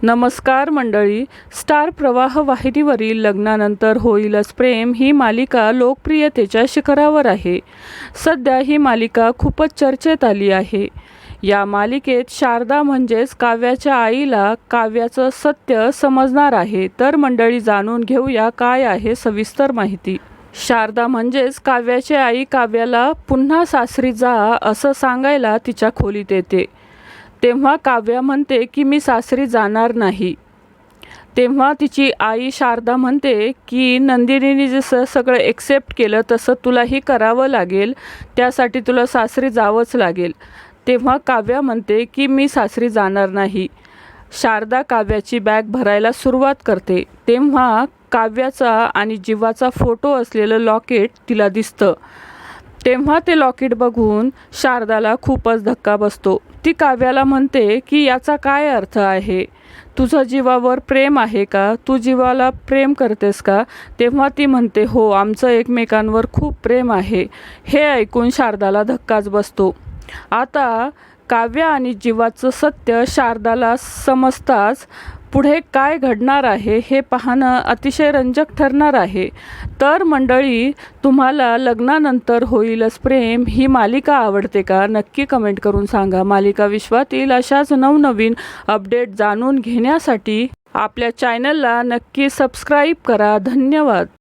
नमस्कार मंडळी. स्टार प्रवाह वाहिनीवरील लग्नानंतर होईलच प्रेम ही मालिका लोकप्रियतेच्या शिखरावर आहे. सध्या ही मालिका खूपच चर्चेत आली आहे. या मालिकेत शारदा म्हणजेच काव्याच्या आईला काव्याचं सत्य समजणार आहे. तर मंडळी, जाणून घेऊया काय आहे सविस्तर माहिती. शारदा म्हणजेच काव्याची आई काव्याला पुन्हा सासरी जा असं सांगायला तिच्या खोलीत येते. तेव्हा काव्या म्हणते की मी सासरी जाणार नाही. तेव्हा तिची आई शारदा म्हणते की नंदिनीने जसं सगळं एक्सेप्ट केलं तसं तुलाही करावं लागेल, त्यासाठी तुला सासरी जावंच लागेल. तेव्हा काव्या म्हणते की मी सासरी जाणार नाही. शारदा काव्याची बॅग भरायला सुरुवात करते. तेव्हा काव्याचा आणि जीवाचा फोटो असलेलं लॉकेट तिला दिसतं. तेव्हा ते लॉकेट बघून शारदाला खूपच धक्का बसतो. ती काव्याला म्हणते की याचा काय अर्थ आहे? तुझं जीवावर प्रेम आहे का? तू जीवाला प्रेम करतेस का? तेव्हा ती म्हणते हो, आमचं एकमेकांवर खूप प्रेम आहे. हे ऐकून शारदाला धक्काच बसतो. आता काव्य आणि जीवाचं सत्य शारदाला समजताच पुढे काय घडणार आहे हे पाहणं अतिशय रंजक ठरणार आहे. तर मंडळी, तुम्हाला लग्नानंतर होईलच प्रेम ही मालिका आवडते का? नक्की कमेंट करून सांगा. मालिका विश्वातील अशाच नवनवीन अपडेट जाणून घेण्यासाठी आपल्या चॅनलला नक्की सबस्क्राईब करा. धन्यवाद.